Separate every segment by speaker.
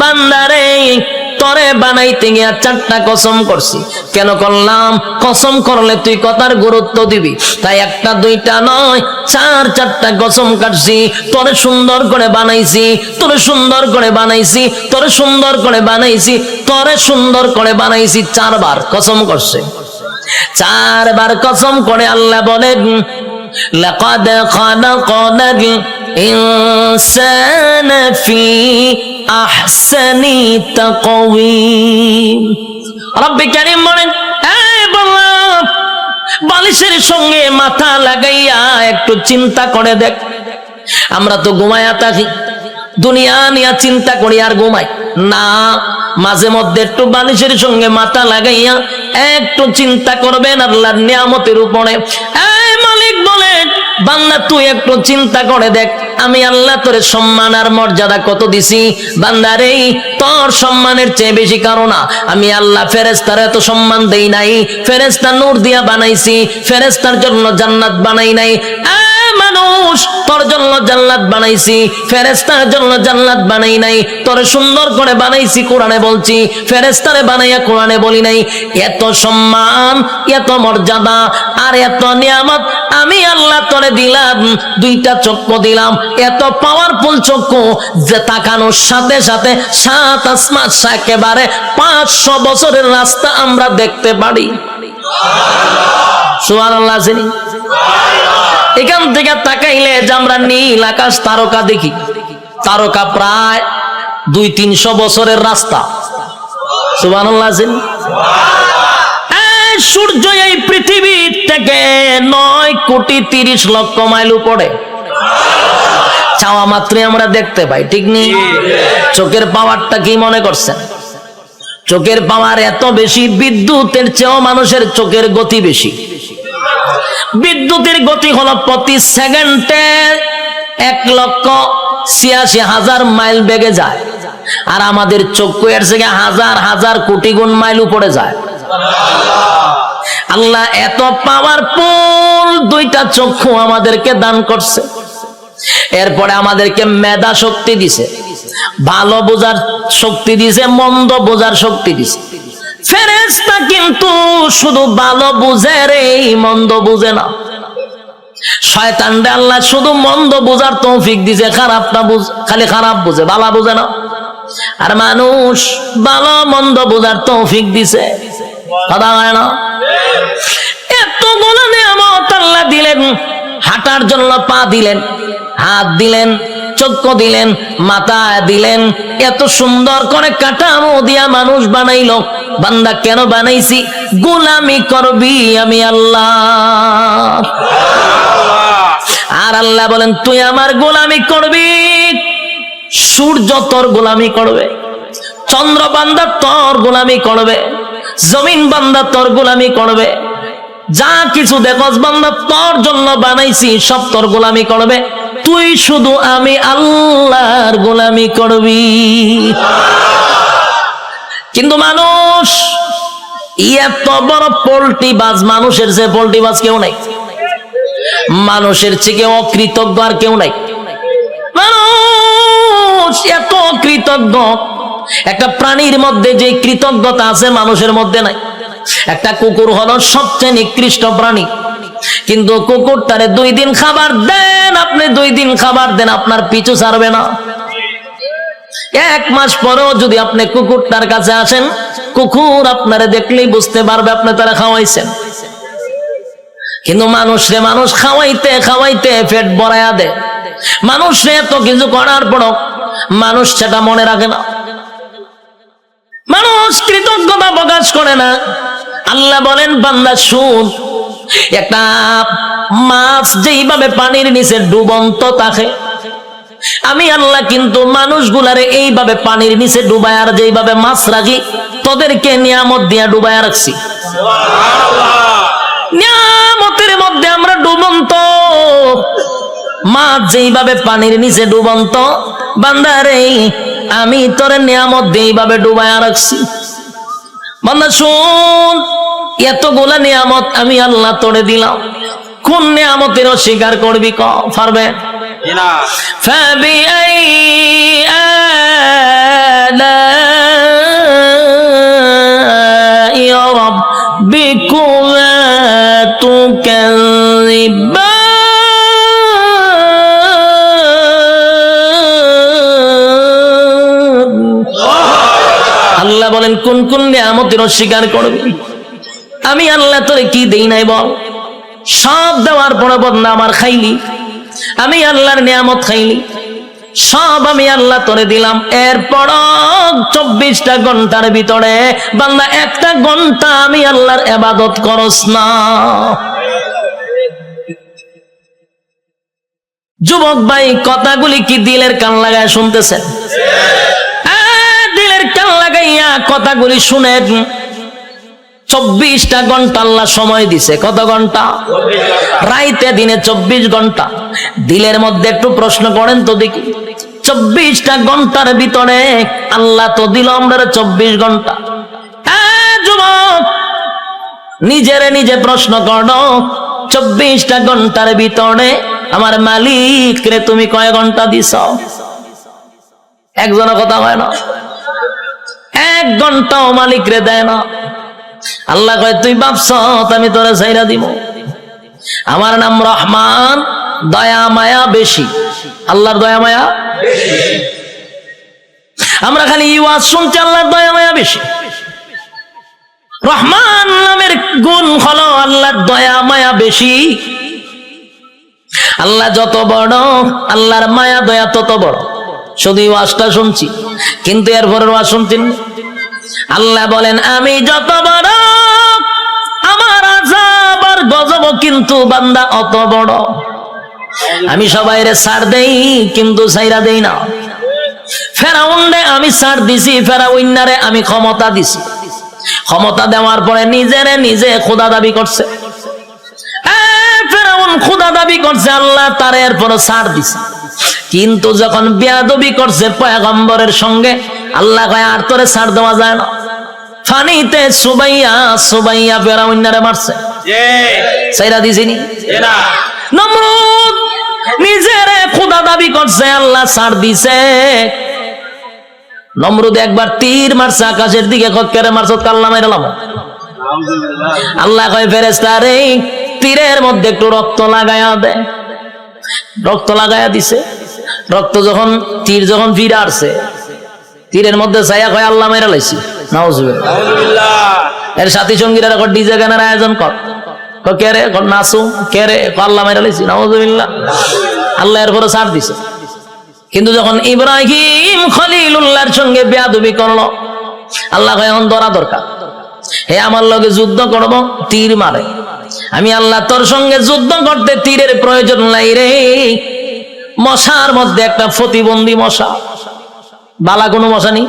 Speaker 1: বান্দারে তরে বানাইতে গিয়া 4টা কসম করছি। কেন করলাম? কসম করলে তুই কথার গুরুত্ব দিবি, তাই 1টা 2টা নয় 4টা কসম কাটছি। তোরে সুন্দর করে বানাইছি, তোরে সুন্দর করে বানাইছি, তোরে সুন্দর করে বানাইছি, তোরে সুন্দর করে বানাইছি। 4 বার কসম করছে। 4 বার কসম করে আল্লাহ বলেন, লাকাদ খালাকনাল ইনসানা ফি আহসানি তাকওয়িম। রব্বে কারীম বলেন, বালিশের সঙ্গে মাথা লাগাইয়া একটু চিন্তা করে দেখ। আমরা তো ঘুমায়া থাকি, দুনিয়া নিয়ে চিন্তা করি আর ঘুমাই না। মাঝে মধ্যে একটু বালিশের সঙ্গে মাথা লাগাইয়া একটু চিন্তা করবেন আল্লাহর নিয়ামতের উপরে। মালিক বলেন, বান্দা তুই একটু চিন্তা করে দেখ, আমি আল্লাহ তোরে সম্মান আর মর্যাদা কত দিছি। বান্দারে, তোর সম্মানের চেয়ে বেশি কারো না। আমি আল্লাহ ফেরেশতার এত সম্মান দেই নাই। ফেরেশতা নূর দিয়া বানাইছি, ফেরেশতার জন্য জান্নাত বানাই নাই। মানুষ, তোর জন্য জান্নাত বানাইছি, ফেরেশতার জন্য জান্নাত বানাই নাই। তোর সুন্দর করে বানাইছি, কোরআনে বলছি, ফেরেশতারে বানাইয়া কোরআনে বলি নাই। এত সম্মান, এত মর্যাদা আর এত নিয়ামত আমি আল্লাহ তোরে দিলাম। 2টা চক্ষু দিলাম, এত পাওয়ারফুল চক্ষু যে তাকানোর সাথে সাথে 7 আসমান, একেবারে 500 বছরের রাস্তা আমরা দেখতে পারি। সুবহানাল্লাহ। এখান থেকে তাকাইলে যে আমরা নীল আকাশ তারকা দেখি, তারকা প্রায় 200-300 বছরের রাস্তা। সুবহানাল্লাহ। সূর্য এই পৃথিবী থেকে 9,30,00,000 মাইল উপরে, চাওয়া মাত্রই আমরা দেখতে পাই, ঠিক নেই? চোখের পাওয়ারটা কি মনে করছেন? চোখের পাওয়ার এত বেশি, বিদ্যুতের চেয়েও মানুষের চোখের গতি বেশি। বিদ্যুতের গতি হলো প্রতি সেকেন্ডে 1,86,000 মাইল বেগে যায়, আর আমাদের চক্ষু এর থেকে হাজার হাজার কোটি গুণ মাইল উপরে যায়। আল্লাহ এত পাওয়ারফুল 2টা চক্ষু আমাদেরকে দান করছে। এরপরে আমাদেরকে মেধা শক্তি দিছে, ভালো বোঝার শক্তি দিছে, মন্দ বোঝার শক্তি দিছে। ফেরেশতা কিন্তু শুধু ভালো বুঝে রে, মন্দ বুঝে না। শয়তানরে আল্লাহ শুধু মন্দ বোঝার তৌফিক দিছে, খারাপটা খালি খারাপ বুঝে, ভালো বুঝে না। আর মানুষ ভালো মন্দ বোঝার তৌফিক দিছে, কথা হয় না? এতগুলো নিয়ামত আল্লাহ দিলেন। হাঁটার জন্য পা দিলেন, হাত দিলেন, চক্ষু দিলেন, মাথা দিলেন, এত সুন্দর করে কাঠামো দিয়া মানুষ বানাইলো। বান্দা কেন বানাইছি? গোলামি করবি আমি আল্লাহ। আর আল্লাহ বলেন, তুই আমার গোলামি করবি। সূর্য তোর গোলামি করবে, চন্দ্র বান্দা তোর গোলামি করবে, জমিন বান্দা তোর গোলামি করবে, যা কিছু দেখস বান্দা তোর জন্য বানাইছি সব তোর গোলামি করবে। তুই শুধু আমি আল্লাহর গোলামি করবি। কিন্তু মানুষ এত বড় পোল্ট্রি বাজ, মানুষের যে পোল্ট্রি বাজ কেউ নাই, মানুষের চেয়ে অকৃতজ্ঞ আর কেউ নাই। মানুষ এত অকৃতজ্ঞ, একটা প্রাণীর মধ্যে যে কৃতজ্ঞতা আছে মানুষের মধ্যে নাই। একটা কুকুর হলো সবচেয়ে নিকৃষ্ট প্রাণী, কিন্তু কুকুরটারে 2 দিন খাবার দেন, আপনি 2 দিন খাবার দেন, আপনার পিছু ছাড়বে না। 1 মাস পরেও যদি আপনি কুকুরটার কাছে আসেন, কুকুর আপনারে দেখলেই বুঝতে পারবে আপনি তারা খাওয়াইছেন। কিন্তু মানুষরে মানুষ খাওয়াইতে খাওয়াইতে পেট ভরাইয়া দেয়। মানুষরে এত কিছু করার পরও মানুষ সেটা মনে রাখে না, মানুষ কৃতজ্ঞতা প্রকাশ করে না। আল্লাহ বলেন, বান্দা শুন, একটা মাছ যেইভাবে পানির নিচে ডুবন্ত থাকে, আমি আল্লাহ কিন্তু মানুষগুলারে এইভাবে পানির নিচে ডুবায় আর যেইভাবে মাছ রাখি, তোদেরকে নিয়ামত দিয়া ডুবায় রাখছি। নিয়ামতের মধ্যে আমরা ডুবন্ত, মাছ যেইভাবে পানির নিচে ডুবন্ত, বান্দারে আমি তোরে নিয়ামত দিয়ে এইভাবে ডুবায় রাখছি। বান্দা শুন, এতগুলা নিয়ামত আমি আল্লাহ তোরে দিলাম, কোন নিয়ামতের অস্বীকার করবি? পারবে না। আল্লাহ বলেন কোন কোন নিয়ামতের অস্বীকার করবি? আমি আল্লাহ তোরে কি দেই নাই বল? সব দেওয়ার পরে বদনা আমার খাইলি, আমি আল্লাহর নিয়ামত খাইলি, সব আমি আল্লাহ তোরে দিলাম। এরপর 24টা ঘন্টার ভিতরে বান্দা 1টা ঘন্টা আমি আল্লাহর ইবাদত করস না। যুবক ভাই, কথাগুলি কি দিলের কান লাগায় শুনতেছেন? দিলের কান লাগাইয়া কথাগুলি শুনেন। 24টা ঘন্টা আল্লাহ সময় দিছে। কত ঘন্টা? রাইতে দিনে 24 ঘন্টা। দিলের মধ্যে একটু প্রশ্ন করেন তো দেখি, 24টা ঘন্টার ভিতরে আল্লাহ তো দিল আমরা 24 ঘন্টা। যুবক, নিজেরে নিজে প্রশ্ন করো, 24টা ঘন্টার ভিতরে আমার মালিক রে তুমি কয় ঘন্টা দিছ? একজনের কথা হয় না, 1 ঘন্টাও মালিক রে দেয় না। আল্লাহ কয় তুই ভাবছ আমি তোরে ছাইরা দিব? আমার নাম রহমান, দয়া মায়া বেশি। আল্লাহর দয়া মায়া বেশি। আমরা খালি ওয়াজ শুনছি আল্লাহর দয়া মায়া বেশি। রহমান নামের গুণ হলো আল্লাহর দয়া মায়া বেশি। আল্লাহ যত বড়, আল্লাহর মায়া দয়া তত বড়। শুধু ওয়াজটা শুনছি, কিন্তু এরপরের ওয়াজ শুনছেন। আল্লাহ বলেন আমি যত বড়, আমার আযাব আর গজব কিন্তু বান্দা অত বড়। আমি সবাইরে ছাড় দেই, কিন্তু ছাইরা দেই না। ফেরাউনরে আমি ছাড় দিছি, ফেরাউন্নারে আমি ক্ষমতা দিছি। ক্ষমতা দেওয়ার পরে নিজেরে নিজে খোদা দাবি করছে। ফেরাউন খোদা দাবি করছে, আল্লাহ তার এরপর ছাড় দিছে। কিন্তু যখন বেয়াদবি করছে পয়গম্বরের সঙ্গে, আল্লাহ কয় আর তোরে ছাড় দেওয়া যায় না। ফানিতে সুবাইয়া সুবাইয়া ফেরাউন্নারে মারছে, ছাইরা দিছিনি? নমরুদ নিজেরে খোদা দাবি করছে, আল্লাহ ছাড় দিছে। নমরুদ একবার তীর মারছে আকাশের দিকে, কেড়ে মারছে কাল্লা মাইরালাম। আল্লাহ কয় ফেরেশতা রে, তীরের মধ্যে একটু রক্ত লাগায়া দে। রক্ত লাগায়া দিছে। রক্ত যখন তীর যখন ফিরে আসছে, তীরের মধ্যে ছায়া কয় আল্লাহ মাইরা লাইছি। নাউজুবিল্লাহ। এর সাথী সঙ্গীরা ডিজে গানের আয়োজন কর, কে রে নাচু, কে রে আল্লাহ মাইরা লাইছি। নাউজুবিল্লাহ। আল্লাহ এরপরে ছাড় দিছে। কিন্তু যখন ইব্রাহিম খলিলুল্লাহর সঙ্গে বেয়াদবি করলো, আল্লাহ কয় এখন ধরা দরকার। হে আমার লগে যুদ্ধ করব, তীর মারে। আমি আল্লাহ তোর সঙ্গে যুদ্ধ করতে তীরের প্রয়োজন নাই রে। মশার মধ্যে একটা প্রতিবন্ধী মশা, বালা কোনো মশা নেই।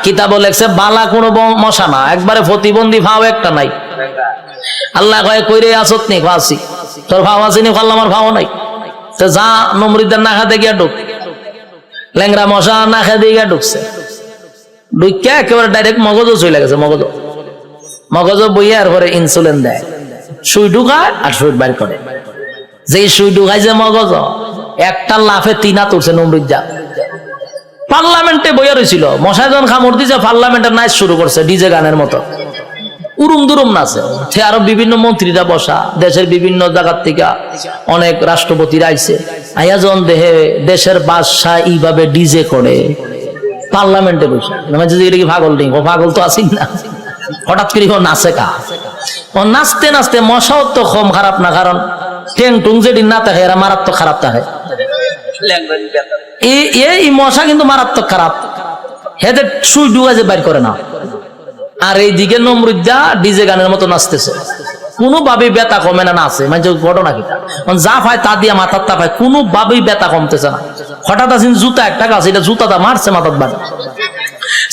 Speaker 1: কিতাব লেখছে বালা কোনো মশা না, একবারে প্রতিবন্ধী ভাও একটা নাই। আল্লাহ কয় কইরে আসত নি? ফাঁসি। তোর ভাও আসেনি? ফাল্লা আমার ভাও নাই। তো যা নমরুদের না খাতে গিয়া ঢুক। ল্যাংরা মশা না খেতে গিয়া ঢুকছে। ঢুকিয়া একেবারে ডাইরেক্ট মগজও চলে গেছে। মগজ বইয়া আর পরে ইনসুলিন দেয়, সুই ঢুকায় আর সুই বাইর করে। যে সুই ঢুকায় যে মগজ, একটা লাফে 3 হাত উঠছে নমরুদ্দা। পার্লামেন্টে বইয়া রয়েছিল, মশায় যখন খামড় দিছে পার্লামেন্টের নাচ শুরু করছে ডিজে গানের মতো, উরুম দুরুম নাচে। সে আরো বিভিন্ন মন্ত্রীরা বসা, দেশের বিভিন্ন জায়গার থেকে অনেক রাষ্ট্রপতিরা আইছে। আয়াজন দেহে দেশের বাদশাহ এইভাবে ডিজে করে পার্লামেন্টে বসে। কি পাগল নেই? ও পাগল তো আসি না। হঠাৎ করে নাচে কা, ও নাচতে নাচতে মশাও তো কম খারাপ না, কারণ টেং টুং যেদিন না থাকে এরা মারাত্মক খারাপ থাকে। এই মশা কিন্তু মারাত্মক খারাপ, হেদের সুই ডুয়া যে বাইর করে না। আর এইদিকে নমরুদ্দা ডিজে গানের মতো নাচতেছে, কোনোভাবেই ব্যথা কমে না। নাচে মানে ঘটনা কি, যা পায় তা দিয়া মাথার তা পায়, কোনোভাবেই ব্যথা কমতেছে না। হঠাৎ আসেন জুতা একটা গাছ, এটা জুতাটা মারছে মাথার বাড়ি।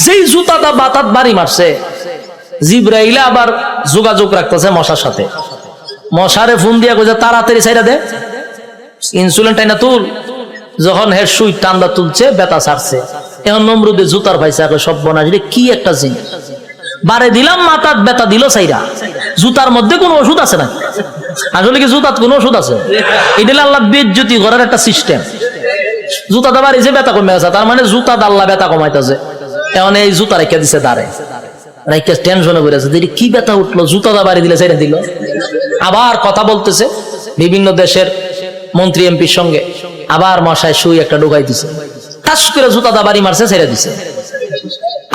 Speaker 1: সেই জুতাটা বাতাত বাড়ি মারছে, জিব্রাইল আবার যোগাযোগ রাখতেছে মশার সাথে। মশারে ফোন দিয়া কইছে তাড়াতাড়ি ছাইরা দে, ইনসুলিন টাইনা তুল। যখন হের সুই টান্দা তুলছে, ব্যথা ছাড়ছে। এখন নমরুদে জুতার ভাইছে, সব বনাস কি একটা জিনিস। বারে দিলাম মাথার ব্যথা দিল সাইরা। জুতার মধ্যে কোনো ওষুধ আছে না? আসলে কি জুতার কোনো ওষুধ আছে? এটা আল্লাহ বেজ্জতি করার একটা সিস্টেম। জুতাটা বাড়িছে, ব্যথা কমে গেছে, তার মানে জুতা আল্লাহ ব্যথা কমাইতেছে। এখন এই জুতা রেখে দিছে দাঁড়ে, রেখে টেনশনে করে আছে, কি ব্যথা উঠলো, জুতাটা বাড়ি দিলে ছেড়ে দিল। আবার কথা বলতেছে বিভিন্ন দেশের মন্ত্রী এমপির সঙ্গে, আবার মশায় সুই একটা ঢুকাই দিছে, টাস করে জুতাটা বাড়ি মারছে, ছেড়ে দিছে।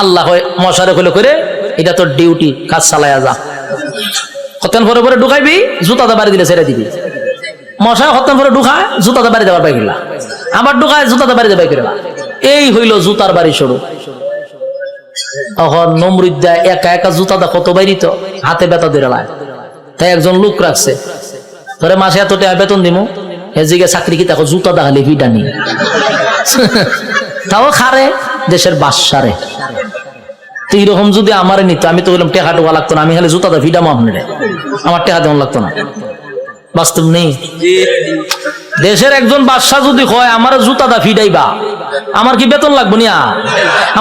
Speaker 1: আল্লাহ মশারে হলে করে এটা তোর ডিউটি, কাজ চালায়া যা। হতেন পরে পরে ঢুকাইবি, জুতাতে বাড়ি দিলে ছেড়ে দিবি। মশায় হতেন পরে ঢুকায়, জুতাতে বাড়ি দেওয়ার বাই করলা, আবার ঢুকায়, জুতাতে বাড়ি দেবাই করলা। এই হইল জুতার বাড়ি শুরু। তখন নমরুদ দেয় একা একা জুতাটা কত বাইরিত, হাতে বেতা দিয়ে লায়। তাই একজন লোক রাখছে, ধরে মাসে এত টাকা বেতন দিমু, এদিকে চাকরি কি দেখো জুতা দেখালে ভিটা নি তাও খারে দেশের বাসারে। তো এইরকম যদি আমারে নিত, আমি তো বললাম টেকা টোকা লাগতো না, আমি খালি জুতাটা ভিডাম আপনারে, আমার টেকা তেমন লাগতো না। বাস্তব নেই। দেশের একজন বাদশাহ যদি হয় আমার জুতাটা ফিডাইবা, আমার কি বেতন লাগবো না?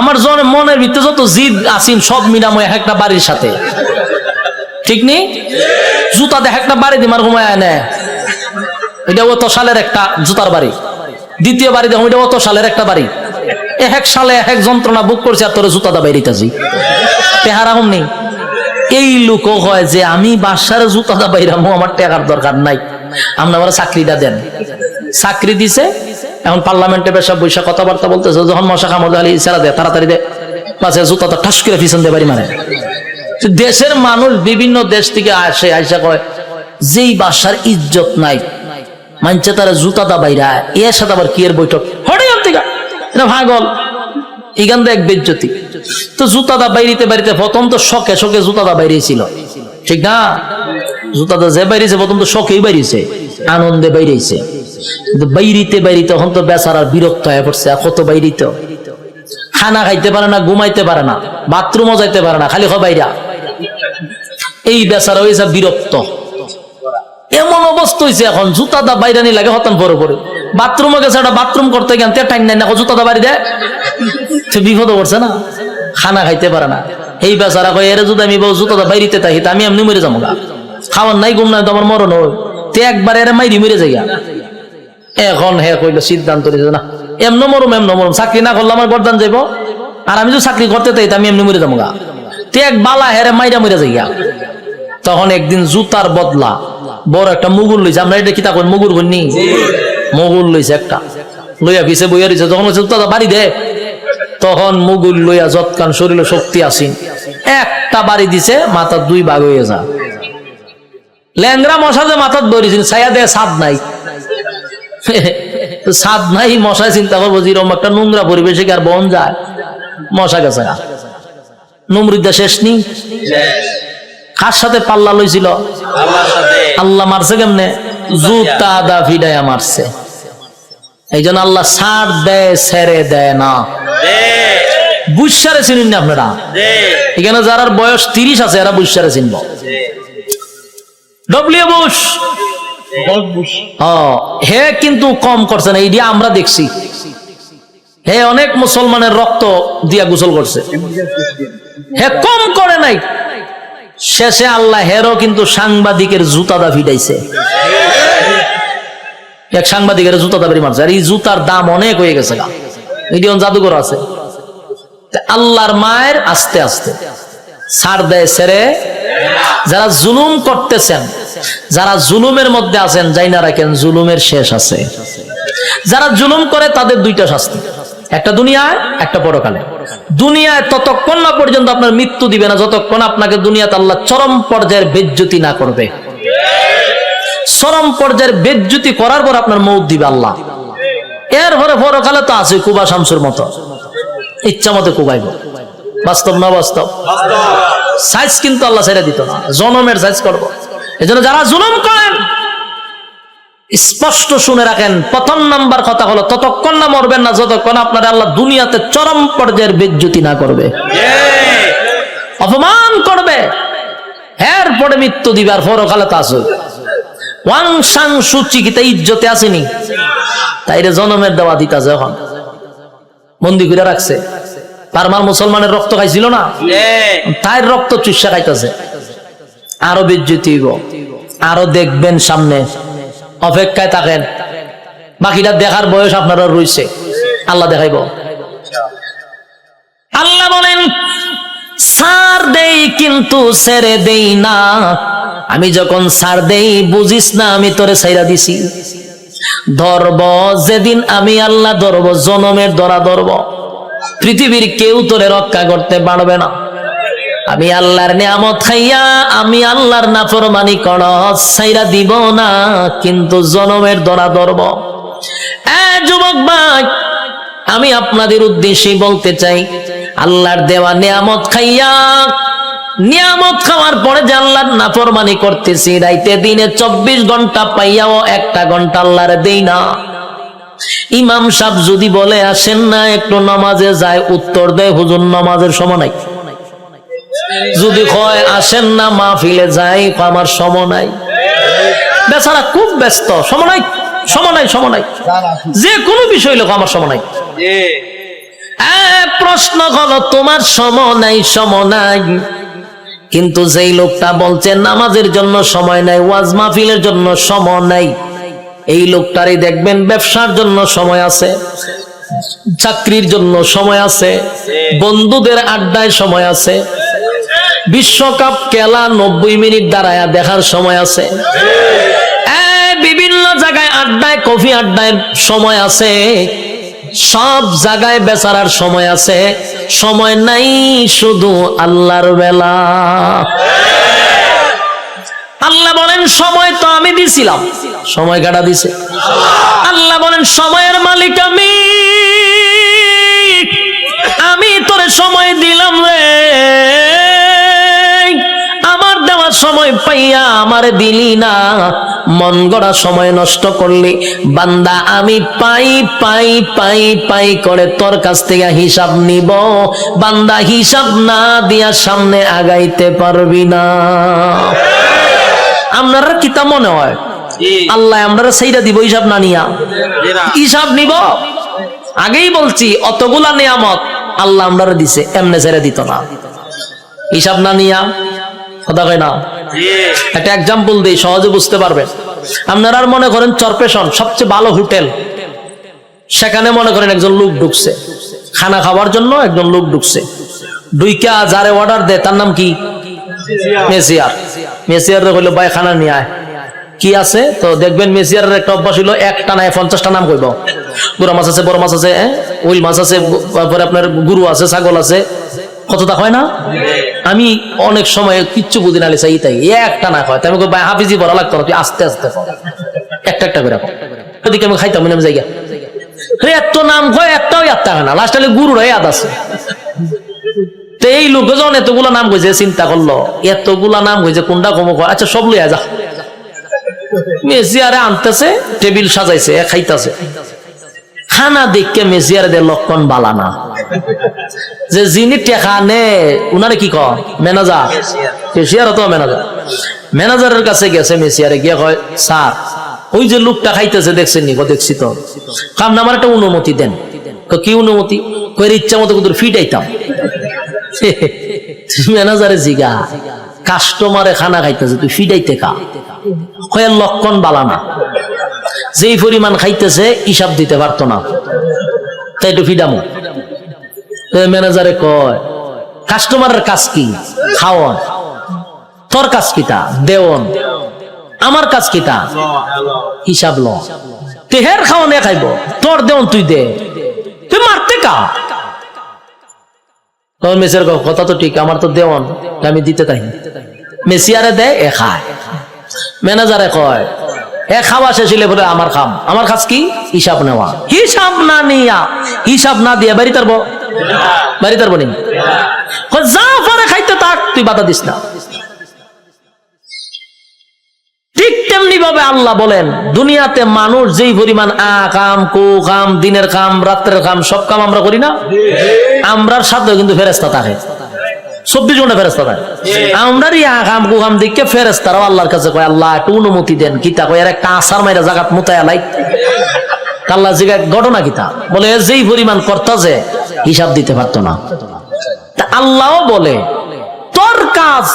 Speaker 1: আমার মনের ভিতরে যত জিদ আসিন সব মিলাম এক একটা বাড়ির সাথে, ঠিক নেই? জুতা দেখ একটা বাড়ি দিমার ঘুমায় নেয়, এটা অত সালের একটা জুতার বাড়ি। দ্বিতীয় বাড়ি দেখো, এটা অত সালের একটা বাড়ি। এক সালে এক যন্ত্রণা বুক করছে, আর তোর জুতাটা বাইরিতেছি পেহারা হম নেই। এই লোকও হয় যে আমি বাসার জুতাটা বাইরামো, আমার টাকার দরকার নাই, আপনি আমার চাকরিটা দেন। চাকরি দিছে, এখন পার্লামেন্টে বেশা বৈশা কথাবার্তা বলতেছে, যখন মশা কামড় আলী ইশারা দেয় তাড়াতাড়ি দেয়, পাশে জুতাটা ঠাস করে পিছন দিয়ে বাড়ি মারে। দেশের মানুষ বিভিন্ন দেশ থেকে আসে, আইসা কয় যেই বাসার ইজ্জত নাই মানছে তারা জুতাটা বাইরা, এর সাথে আবার কি এর বৈঠক হঠাৎ থেকে এটা ভাগল এখান থেকে এক বেজ্জতি। তো জুতাটা বাইরিতে বাড়িতে প্রথম তো শখে শখে জুতাটা বাইরেছিল, ঠিক না? জুতাটা যে বাইরেছে প্রথম তো শখেই বাইরেছে, আনন্দে বাইরেছে, কিন্তু বাইরিতে বাইরিতে এখন তো বেচারার বিরক্ত হয়ে পড়ছে। কত বাইরিত, খানা খাইতে পারে না, ঘুমাইতে পারে না, বাথরুমও যাইতে পারে না, খালি হয় বাইরা। এই বেচারা হয়েছে বিরক্ত, এমন অবস্থা হয়েছে এখন জুতাটা বাইরানি লাগে হতান পরে পরে। বাথরুমে গেছে, একটা বাথরুম করতে গেন টাইম নাই না, জুতাটা বাড়ি দেয়, সে বিপদ পড়ছে না, খানা খাইতে পারে না। এই বেচারা কয় এর যদি আমি জুতাটা বাইরিতে থাকি আমি এমনি মরে যাবো গা, খাওয়ার নাই ঘুম নাই, তোমার মরণ হয় তে একবার এর মাইরি মরে যাই। এখন হে কইল সিদ্ধান্ত নিয়েছে না এমন মরম, চাকরি না করলে আমার গরদান যাইব, আর আমি যদি চাকরি করতে চাই আমি এমনি মরে যাবো গা, তে এক বালা হেরে মাইরা মরে যাই। তখন একদিন জুতার বদলা বড় একটা মুগুর লইছে, আমরা এটা কিতা করি মুগুর করি, মুগুর লইছে একটা, লইয়া পিছে বইয়া দিছে। যখন জুতাটা বাড়ি দে, তখন মুগুর লইয়া যৎকান শরীরে শক্তি আসিন একটা বাড়ি দিছে, মাথা দুই ভাগ হয়ে যা। ল্যাংরা মশা যে মাথার ধরেছিল, ছায়া দেয় ছাদ নাই, ছাদ নাই, মশায় চিন্তা করবো যেরকম একটা নোংরা পরিবেশে আর বন যায়, মশা গেছে। নমরুদ্দা শেষ নি, কার সাথে পাল্লা লইছিল? আল্লাহ মারছে কেমনে? জুতা দা ফিডাইয়া মারছে। এই জন্য আল্লাহ ছাড় দেয়, ছেড়ে দেয় না। বুঝসারে চিনুন না আপনারা? এখানে যারা বয়স 30 আছে এরা বুঝসারে চিনব। ডব্লিউ বুশ হে কিন্তু কম করছে না, এই দিয়ে আমরা দেখছি হে অনেক মুসলমানের রক্ত দিয়া গোসল করছে, হে কম করে নাই। শেষে আল্লাহ হেরও কিন্তু সাংবাদিকের জুতাদা ফিটাইছে, এক সাংবাদিকের জুতাদা বেরি মারছে। আর এই জুতার দাম অনেক হয়ে গেছে, মিডিয়ন জাদুঘর আছে। আল্লাহর মায়ের আস্তে আস্তে ছাড় দেয়, ছেড়ে। যারা জুলুম করতেছেন, যারা জুলুমের মধ্যে আছেন, যাই না রাখেন জুলুমের শেষ আছে। যারা জুলুম করে তাদের দুইটা শাস্তি, একটা দুনিয়ায় একটা পরকালে। দুনিয়ায় ততক্ষণ না পর্যন্ত আপনার মৃত্যু দিবে না যতক্ষণ আপনাকে দুনিয়াতে আল্লাহ চরম পর্যায়ের বেজ্জতি না করবে। চরম পর্যায়ের বেজ্জতি করার পর আপনার মৌত দিবে আল্লাহ। এরপরে পরকালে তো আছে কুবা শামসুর মতো, ইচ্ছা মতো কুবাইব। বাস্তব না বাস্তব? সাইজ কিন্তু আল্লাহ ছেড়ে দিত না, জনমের সাইজ করবো। এই জন্য যারা জুলুম করেন স্পষ্ট শুনে রাখেন, প্রথম নাম্বার কথা হলো ততক্ষণ না মরবেন না যতক্ষণ আপনার আল্লাহ দুনিয়াতে চরম পর্যায়ের বেজ্জতি না করবে, অপমান করবে। এরপরে মৃত্যু দিবে, আর পরকালে তা আছে ওয়াং সাং সুচি কি তাই ইজ্জতে আসেনি, তাইরে জনমের দেওয়া দিতাছে। এখন বন্দি করে রাখছে, পারমার মুসলমানের রক্ত খাইছিল না, তাই রক্ত চুষা খাইতেছে। আরো বেজ্জতি হইব, আরো দেখবেন সামনে, অপেক্ষায় থাকেন। বাকিটা দেখার বয়স আপনারা রয়েছে, আল্লাহ দেখাইব। আল্লাহ বলেন ছাড় দেই কিন্তু ছেড়ে দেই না, আমি যখন ছাড় দেই বুঝিস না আমি তোরে ছাইরা দিছি। ধরব যেদিন আমি আল্লাহ ধরব, জনমের ধরা ধরব। পৃথিবীর কেউ তোরে রক্ষা করতে পারবে না। আমি আল্লাহর নিয়ামত খাইয়া আমি আল্লাহর নাফরমানি করস ছাইরা দিব না, কিন্তু জনমের দরা ধরব। যুবক ভাই, আমি আপনাদের উদ্দেশ্যে বলতে চাই, আল্লাহর দেওয়া নিয়ামত খাইয়া, নিয়ামত খাওয়ার পরে যে আল্লাহর নাফরমানি করতেছি, রাইতে দিনে 24 ঘন্টা পাইয়াও 1টা ঘন্টা আল্লাহর দেই না। ইমাম সাহেব যদি বলে আসেন না একটু নামাজে যায়, উত্তর দেয় হুজুর নামাজের সময় নাই। যদি কয় আসেন না মাহফিলে যাই, আমার সময় নাই। বেচারা খুব ব্যস্ত, সময় নাই, সময় নাই, সময় নাই, যে কোনো বিষয় লোক আমার সময় নাই। প্রশ্ন হলো তোমার সময় নাই, সময় নাই, কিন্তু যেই লোকটা বলছে নামাজের জন্য সময় নাই, ওয়াজ মাহফিলের জন্য সময় নাই, এই লোকটারই দেখবেন ব্যবসার জন্য সময় আছে, চাকরির জন্য সময় আছে, বন্ধুদের আড্ডায় সময় আছে, বিশ্বকাপ খেলা 90 মিনিট দাঁড়ায়া দেখার সময় আছে, বিভিন্ন জায়গায় আড্ডায়, কফি আড্ডায় সময় আছে, সব জায়গায় বেচারার সময় আছে, সময় নাই শুধু আল্লাহর বেলা। আল্লাহ বলেন সময় তো আমি দিছিলাম, সময় কাটা দিছে আল্লাহ বলেন সময়ের মালিক আমি তোরে সময় দিলাম রে, আমার দেওয়ার সময় পাইয়া আমারে দিলি না, মন গড়া সময় নষ্ট করলি। বান্দা আমি পাই পাই পাই পাই করে তোর কাছ থেকে হিসাব নিব, বান্দা হিসাব না দিয়া সামনে আগাইতে পারবি না। আপনারা কি তা মনে হয় আল্লাহ আমরা সেইটা দিব হিসাব না নিয়া? হিসাব নিব। আগেই বলছি অতগুলা নিয়ামত আল্লাহ আমরা দিছে, এমনে ছেড়ে দিত না, হিসাব না নিয়া। কথা কয় না? একটা এক্সাম্পল দিই, সহজে বুঝতে পারবেন। আপনারা মনে করেন চরপেশন সবচেয়ে ভালো হোটেল, সেখানে মনে করেন একজন লোক ঢুকছে খানা খাওয়ার জন্য, একজন লোক ঢুকছে, ঢুইকা যারে অর্ডার দেয় তার নাম কি? মেসিয়ার। মেসিয়ার হইলো ভাই খানা নিয়ে আয়, কি আছে? তো দেখবেন মেসিয়ারের একটা অভ্যাস হইলো একটা নাই 50টা নাম কইব। গুড়া মাছ আছে, বড় মাছ আছে, উইল মাছ আছে, তারপরে আপনার গরু আছে, ছাগল আছে, কতটা হয় না? আমি অনেক সময় কিচ্ছু বুঝি না, চাই তাই একটা না হয়, আমি ভাই হাফিজি বলা লাগতো না, তুই আস্তে আস্তে একটা একটা করে ওদিকে আমি খাইতাম নাম জায়গা এত নাম কয়, একটাও একটা হয় না, লাস্ট গুরুরা ইয়াদ আছে। তো এই লোক যখন এতগুলা নাম কইছে, চিন্তা করলো এতগুলা নাম কইছে কোনটা কম কয়, আচ্ছা সব লইয়া যা। মেসিয়ারে আনতেছে, টেবিল সাজাইছে, খাইতেছে, খানা দেখে মেসিয়ারে দে লক্ষণ বালা না, যে যিনি টেকা নে উনারে কি কয় ম্যানেজার, মেসিয়ার তো ম্যানেজার। ম্যানেজারের কাছে গেছে, মেসিয়ারে গিয়ে কয় স্যার ওই যে লোকটা খাইতেছে দেখছেন নি? দেখছি তো। কারণ আমার একটা অনুমতি দেন। কি অনুমতি? কই ইচ্ছা মতো কিন্তু ফিটাইতাম। ম্যানেজারে জিগা কাস্টমারে খানা খাইতেছে, তুই ফিটাইতে কা? কয় লক্ষণ বালা না, যেই পরিমাণ খাইতেছে হিসাব দিতে পারতো না, তাই একটু ফিডামো। ম্যানেজারে কয় কাস্টমারের কাজ কি? খাওয়ান। তোর কাজ কিটা? দেওয়ন। আমার কাজ কিটা? হিসাব ল। তেহের খাওয়ানে খাইব, তোর দেওয়ন তুই দে, তুই মারতে কা? মেসিয়ার কথা তো ঠিক, আমার তো দেওয়ন, আমি দিতে তাই। মেসিয়ারে দেয়, এ খায়। ম্যানেজারে কয় এ খাওয়া শেষ হইলে বলে আমার খাম, আমার কাজ কি? হিসাব নেওয়া। হিসাব না নিয়া, হিসাব না দিয়া বাড়ি তারবো, বাড়ি তারবো নি? যা পরে খাইতে থাক, তুই বাধা দিস না। ঠিক তেমনি ভাবে আল্লাহ বলেন দুনিয়াতে মানুষ যেই পরিমাণ কাম, কো কাম, দিনের কাম, রাত্রের কাম, সব কাম আমরা করি না? আমরার সাথে কিন্তু ফেরেশতা থাকে, 24 ঘন্টা ফেরেশতা থাকে। আমরার কাম কো কাম দেখে ফেরেশতারাও আল্লাহর কাছে কয় আল্লাহ একটু অনুমতি দেন, কিতা কয় এর একটা আসার মাইরা জাগাত মুতায়া লাই। আল্লাহ জিজ্ঞাসা ঘটনা কিতা? বলে যেই পরিমাণ করতা যে হিসাব দিতে পারতো না। আল্লাহও বলে তোর কাজ,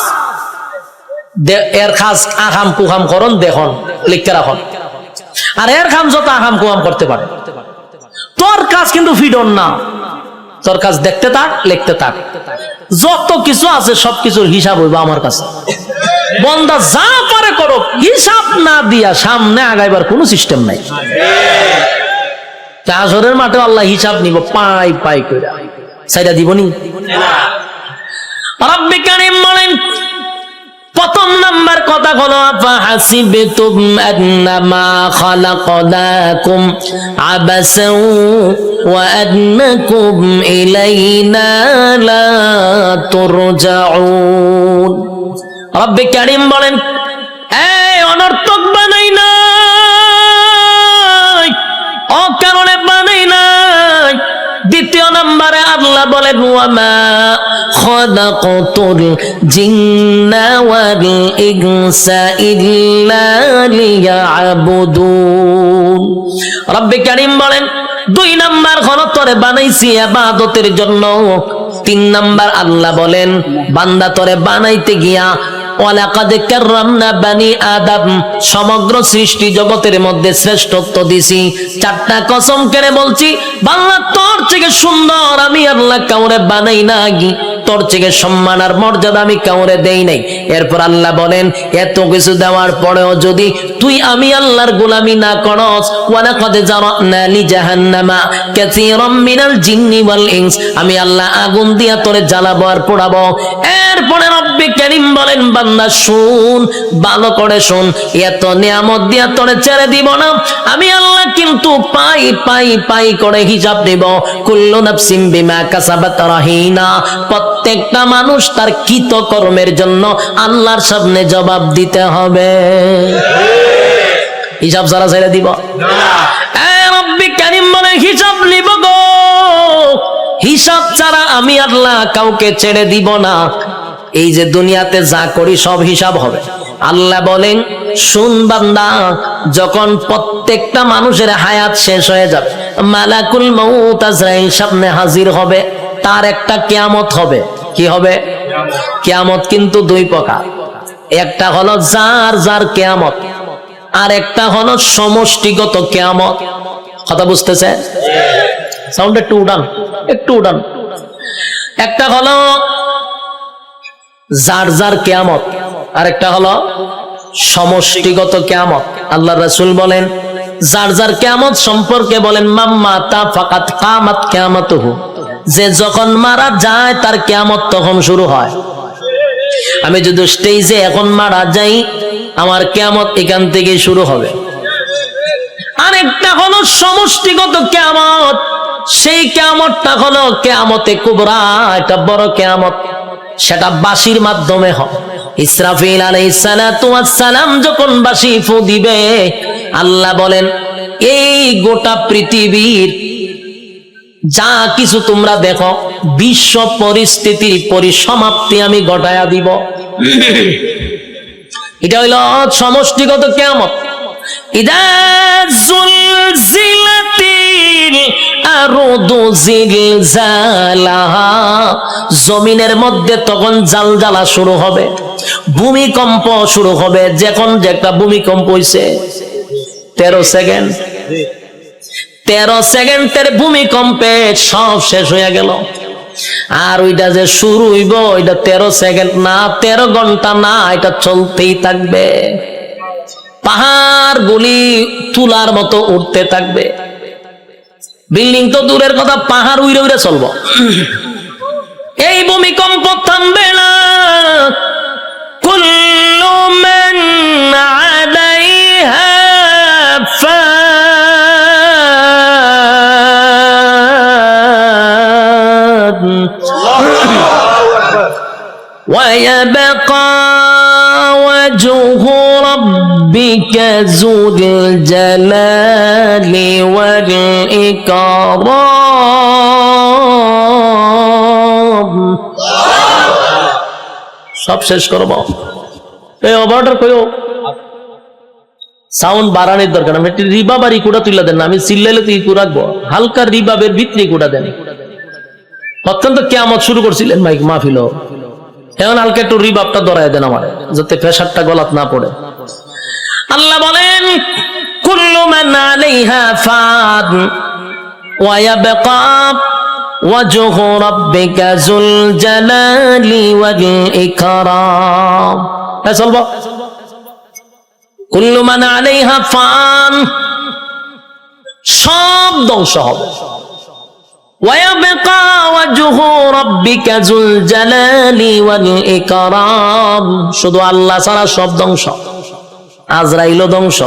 Speaker 1: এর কাজ আকাম কুকাম করন দেখুন, লিখতে রাখুন, আর এর কাম যত আকাম কুকাম করতে পারে, তোর কাজ কিন্তু ফিডন না, তোর কাজ দেখতে থাক, লিখতে থাক, যত কিছু আছে সবকিছুর হিসাব হইব আমার কাছে। বন্দা যা পারে করো, হিসাব না দিয়া সামনে আগাইবার কোন সিস্টেম নাই। হাসরের মাঠে আল্লাহ হিসাব নিব পাই পাই করে। সাইডা দিবনি রব্বে কারীম বলেন প্রথম নাম্বার কথা হলো ফাহাসিবতুম আন্নামা খালাকনাকুম আবাসাও ওয়া আন্নাকুম ইলাইনা লা তুরজাউন। রব্বে কারীম বলেন এই অনর্থক বানাই নাই, অকারণে বানাই নাই। দ্বিতীয় নম্বরে আল্লাহ বলেন ওয়ামা খালাকাতুল জিন্না ওয়াল ইনসা ইল্লা লিয়াবুদুন। রব্বে কারীম বলেন দুই নাম্বার হলো তোরে বানাইছি ইবাদতের জন্য। তিন নাম্বার আল্লাহ বলেন বান্দা তোরে বানাইতে গিয়া ওয়ালাকাদ কাররামনা বানি আদম, সমগ্র সৃষ্টি জগতের মধ্যে শ্রেষ্ঠত্ব দিছি। চারটা কসম করে বলছি বাংলা তোর থেকে সুন্দর আমি আল্লাহ কাউরে বানাই নাই, তোর থেকে সম্মান আর মর্যাদা আমি কাউরে দেই নাই। এরপর আল্লাহ বলেন এত কিছু দেওয়ার পরেও যদি তুই আমি আল্লাহর গোলামি না করস, ওয়ালাকাদ জারানা লি জাহান্নামা কাসীরাম মিনাল জিন্নি ওয়াল ইনস, আমি আল্লাহ আগুন দিয়া তোরে জ্বালাবো আর পোড়াবো। এরপরে রব্বে কারীম বলেন বান্দা শুন, ভালো করে শুন, এত নিয়ামত দিয়া তোরে ছেড়ে দিব না। আমি আল্লাহ কিন্তু পাই পাই পাই করে হিসাব দেব। কুল্লু নাফসিন বিমা কাসাবাত রাহিনা, প্রত্যেকটা মানুষ তার কৃত কর্মের জন্য আল্লাহর সামনে জবাব দিতে হবে। হিসাব ছাড়া ছেড়ে দিব না। রব্বে কারীম বলে হিসাব নিব গো, হিসাব ছাড়া আমি আল্লাহ কাউকে ছেড়ে দিব না। এই যে দুনিয়াতে যা করি সব হিসাব হবে। আল্লাহ বলেন শুন বান্দা, যখন প্রত্যেকটা মানুষের হায়াত শেষ হয়ে যাবে, মালাকুল মউত আজরাইল সামনে হাজির হবে, তার একটা কিয়ামত হবে। কি হবে? কিয়ামত কিন্তু দুই প্রকার, একটা হলো যার যার কিয়ামত, আর একটা হলো সমষ্টিগত কিয়ামত। কথা বুঝতেছে? সাউন্ড একটু উঠান, একটু উঠান। একটা হলো যার যার কিয়ামত, আর একটা হলো সমষ্টিগত কিয়ামত। আল্লাহর রাসূল বলেন যার যার কিয়ামত সম্পর্কে বলেন মাম্মাতা ফাকাত কামাত কিয়ামাতুহু, যে যখন মারা যায় তার কিয়ামত তখন শুরু হয়। আমি যদি স্টেজে এখন মারা যাই, আমার কিয়ামত এখান থেকে শুরু হবে। আরেকটা হলো সমষ্টিগত কিয়ামত, সেই কিয়ামতটা হলো কিয়ামতে কুবরা, এটা বড় কিয়ামত। সেটা বাঁশির মাধ্যমে হয়। ইসরাফিল আলাইহিস সালাতু ওয়াস সালাম যখন বাঁশি ফু দিবে, আল্লাহ বলেন এই গোটা পৃথিবীর যা কিছু তোমরা দেখো, বিশ্ব পরিস্থিতির পরিসমাপ্তি আমি ঘটায়া দিব। এটা হইল সমষ্টিগত কিয়ামত। ইদা জুলজিলাতিল আরদু জিলজালাহা, জমিনের মধ্যে তখন জালজালা শুরু হবে, ভূমিকম্প শুরু হবে। যখন যে একটা ভূমিকম্প হইছে 13 সেকেন্ড, 13 সেকেন্ডের ভূমিকম্পে সব শেষ হয়ে গেল। আর ওইটা যে শুরু হইব, ওইটা 13 সেকেন্ড না, 13 ঘন্টা না, এটা চলতেই থাকবে। পাহাড় গুলি তুলার মতো উঠতে থাকবে। বিল্ডিং তো দূরের কথা, পাহাড় উইরে উইরে চলবো। এই ভূমিকম্প থামবে না। কুল্লু মান আলাইহা ফান ওয়া ইয়াবকা ওয়াজহু রাব্বিকা যুল জালালি ওয়াল ইকরাম। সব শেষ করব। এই অর্ডার কইও সাউন্ড বাড়ানোর দরকার। আমি একটু রিবাব আর ইকুটা তুলে দেন না, আমি চিল্লাইলে তো ইকু রাখবো। হালকা রিবাবের ভিতরে ইকুটা দেন। অত্যন্ত কিয়ামত শুরু করছিলেন মাইক মাহফিল, এখন হালকা একটু রিবাবটা ধরায় দেন আমার, যাতে প্রেসারটা গলাত না পড়ে। আল্লাহ বলেন কুল্লু মান আলাইহা ফান ওয়া ইয়াবকা ওয়াজহু রাব্বিকা যুল জালালি ওয়াল ইকরাম। চলবো। কুল্লু মান আলাইহা ফান, সব ধ্বংস হবে। ওয়ায়াবকা ওয়াজহু রাব্বিকা যুল জালালি ওয়াল ইকরাম। শুধু আল্লাহ ছাড়া সব ধ্বংস। আজরাইলও ধ্বংস,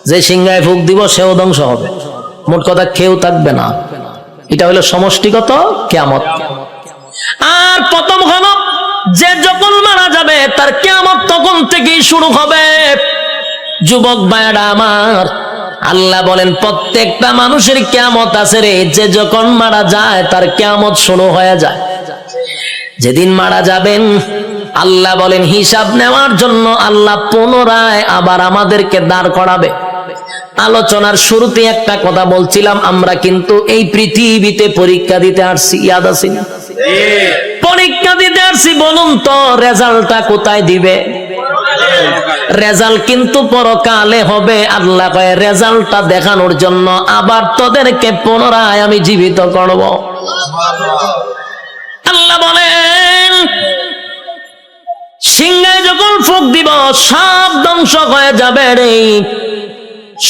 Speaker 1: যে সিংহায় ফুক দিব সেও ধ্বংস হবে। মোট কথা কেউ থাকবে না। এটা হলো সমষ্টিগত কিয়ামত। আর প্রথম হলো যে যখন মারা যাবে তার কিয়ামত তখন থেকেই শুরু হবে। যুবক ভাইরা আমার, আল্লাহ বলেন প্রত্যেকটা মানুষের কিয়ামত আছে রে। যে যখন মারা যায় তার কিয়ামত শুরু হয়ে যায়। যেদিন মারা যাবেন আল্লাহ বলেন হিসাব নেওয়ার জন্য আল্লাহ পুনরায় আবার আমাদেরকে দাঁড় করাবে। আলোচনার শুরুতে একটা কথা বলছিলাম, আমরা কিন্তু এই পৃথিবীতে পরীক্ষা দিতে আসছি, ইয়াদ আছে না? পরীক্ষা দিতে আসছি। বলুন তো রেজাল্টটা কোথায় দিবে? রেজাল্ট কিন্তু পরকালে হবে। আল্লাহ কয় রেজাল্টটা দেখানোর জন্য আবার তোদেরকে পুনরায় আমি জীবিত করব। আল্লাহ বলেন সিংহায় যখন ফুঁক দিব সব ধ্বংস হয়ে যাবে রে।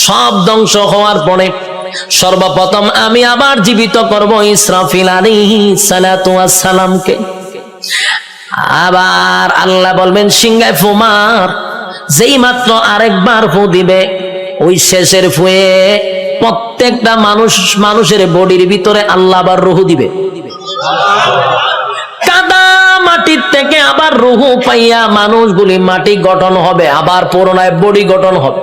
Speaker 1: সব ধ্বংস হওয়ার পরে সর্বপ্রথম আমি আবার জীবিত করব ইসরাফিল আলাইহিস সালাতু ওয়াস সালামকে। আবার আল্লাহ বলবেন সিংহায় ফু মার। যেই মাত্র আরেকবার ফু দিবে ওই শেষের ফুয়ে প্রত্যেকটা মানুষের বডির ভিতরে আল্লাহ আবার রূহ দিবে। কাদা মাটির থেকে আবার রূহ পাইয়া মানুষগুলি মাটি গঠন হবে, আবার পুনরায় বডি গঠন হবে।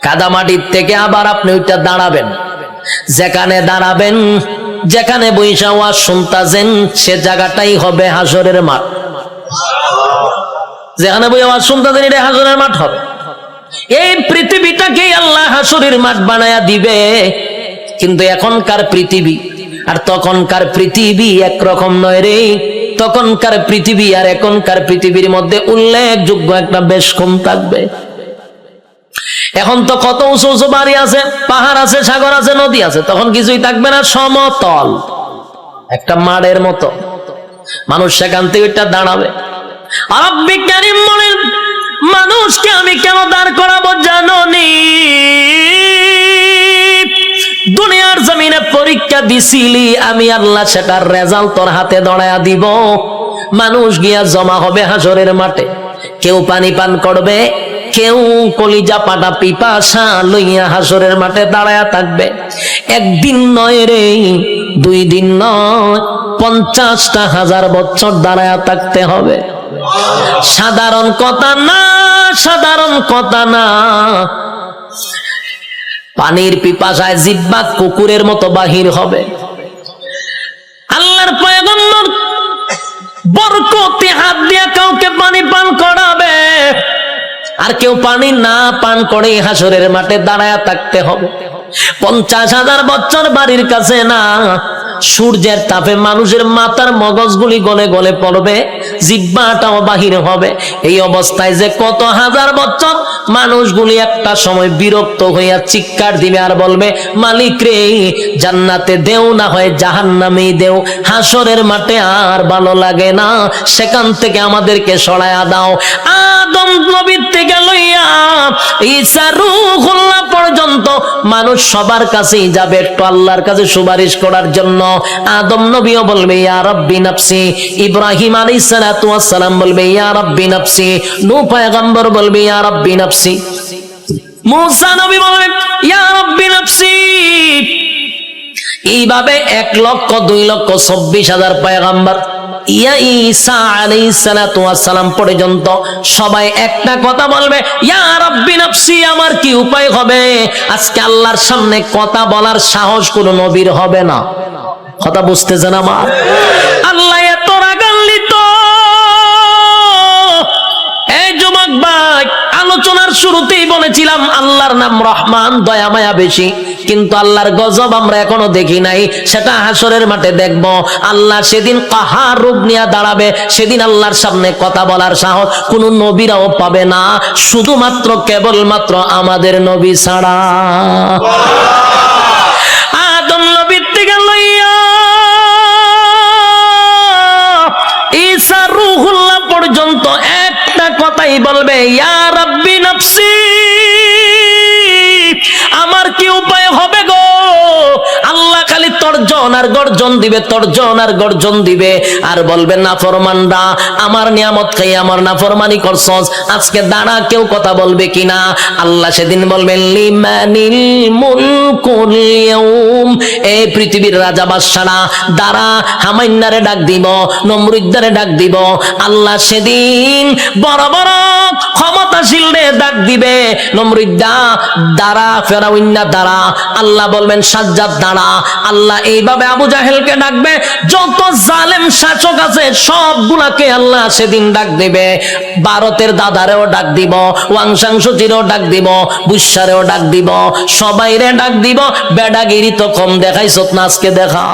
Speaker 1: কাদা মাটির থেকে আবার আপনি ওইটা দাঁড়াবেন। যেখানে দাঁড়াবেন, যেখানে বৈশা ওয়াজ শুনতাছেন সে জায়গাটাই হবে হাসরের মাঠ। যেখানে বই আওয়াজ শুনতাছেন এটা হাসরের মাঠ হবে। এই পৃথিবীটাকে আল্লাহ হাসরের মাঠ বানায়া দিবে। কিন্তু এখনকার পৃথিবী আর তখনকার পৃথিবী একরকম নয় রে। তখনকার পৃথিবী আর এখনকার পৃথিবীর মধ্যে উল্লেখযোগ্য একটা বেশ কম থাকবে। এখন তো কত উঁচু উঁচু বাড়ি আছে, পাহাড় আছে, সাগর আছে, নদী আছে। তখন কিছুই থাকবে না, সমতল একটা মাঠের মতো। মানুষ সেখান থেকে এটা দাঁড়াবে। আর বিজ্ঞানী বলেন মানুষকে আমি কেন দাঁড় করাবো জানো নি? দুনিয়ার জমিনে পরীক্ষা দিছিলি, আমি আল্লাহ সেটার রেজাল্ট তোর হাতে ধরায়া দিব। মানুষ গিয়া জমা হবে হাসরের মাঠে। কেউ পানি পান করবে, কেউ কলিজা পাটা পিপাসা লইয়া হাসরের মাঠে দাঁড়ায়া থাকবে। একদিন নয় রে, 2 দিন নয়, 50,000 বছর দাঁড়ায়া থাকতে হবে। সাধারণ কথা না, সাধারণ কথা না। পানির পিপাসায় জিহ্বা কুকুরের মতো বাহির হবে। আল্লাহর পয়গম্বর বরকতে হাত দিয়া কাউকে পানি পান করাবে, আর কেউ পানি না পান করে হাসরের মাঠে দাঁড়ায়া থাকতে হবে। 50,000 বছর বাড়ির কাছে না। সূর্যের তাপে মানুষের মাথার মগজগুলি গলে গলে পড়বে, জিহ্বাটাও বাহির হবে। এই অবস্থায় যে কত হাজার বছর মানুষগুলি একটা সময় বিরক্ত হইয়া চিৎকার দিবে আর বলবে মালিক রে, জান্নাতে দেও না হয় জাহান্নামেই দেও, হাসরের মাঠে আর ভালো লাগে না, সেখান থেকে আমাদেরকে সরায়া দাও। আদম নবীর থেকে লইয়া ঈসা রূহুল্লাহ পর্যন্ত মানুষ সবার কাছেই যাবে একটু আল্লাহর কাছে সুপারিশ করার জন্য। আদম নবীও বলবে ইয়া রাব্বি নাফসি, ইব্রাহিম আলাইহিস সালাতু ওয়াস সালাম বলবে ইয়া রাব্বি নাফসি, নূহ পয়গম্বর বলবে ইয়া রাব্বি নাফসি, মুসা নবী বলবে ইয়া রাব্বি নাফসি। এইভাবে 1,02,24,000 পয়গম্বর ইয়া ঈসা আলাইহিস সালাতু ওয়াস সালাম পর্যন্ত সবাই একটা কথা বলবে ইয়া রাব্বি নাফসি। আমার কি উপায় হবে? আজকে আল্লাহর সামনে কথা বলার সাহস কোনো নবীর হবে না। কথা বুঝতেছেন আমার? আল্লাহ এত রাগান্বিত। এই যুবক ভাই, আলোচনার শুরুতেই বলেছিলাম আল্লাহর নাম রহমান, দয়া মায়া বেশি। কিন্তু আল্লাহর গজব আমরা এখনো দেখি নাই, সেটা হাসরের মাঠে দেখব। আল্লাহ সেদিন কাহার রূপ নিয়ে দাঁড়াবে, সেদিন আল্লাহর সামনে কথা বলার সাহস কোন নবীরাও পাবে না, শুধুমাত্র কেবলমাত্র আমাদের নবী ছাড়া। আদম নবীর থেকে লইয়া ঈসা রূহুল্লাহ পর্যন্ত একটা কথাই বলবে ইয়া রাব্বি নাফসি। আমার কি উপায় হবে গো? আল্লাহ আল্লাহ খালি তর্জন আর গর্জন দিবে, তর্জন আর গর্জন দিবে, আর বলবেন নাফরমানরা আমার নিয়ামত খাই আমার নাফরমানি করছস, আজকে দাঁড়া কেউ কথা বলবে কিনা। আল্লাহ সেদিন বলবেন লিমানিল মুলকুল ইয়াউম, এই পৃথিবীর রাজা বাদশারা দাঁড়া, হামাইন্নারে ডাক দিব, নমরুদ্দারে ডাক দিব। আল্লাহ সেদিন বড় বড় ক্ষমতাশীলরে ডাক দিবে, নমরুদ্দা দাঁড়া, ফেরাউন্না দাঁড়া। আল্লাহ বলবেন সাজ্জাদ দাঁড়া। আল্লাহ এইভাবে আবু জাহেলকে ডাকবে, যত জালেম শাসক আছে সবগুলাকে আল্লাহ সেদিন ডাক দিবে। ভারতের দাদারেও ডাক দিব, ওয়াংশাংশুচিরও ডাক দিব, বুসারেও ডাক দিব, সবাইরে ডাক দিব। বেডাগিরি তো কম দেখাইছত না, আজকে দেখা।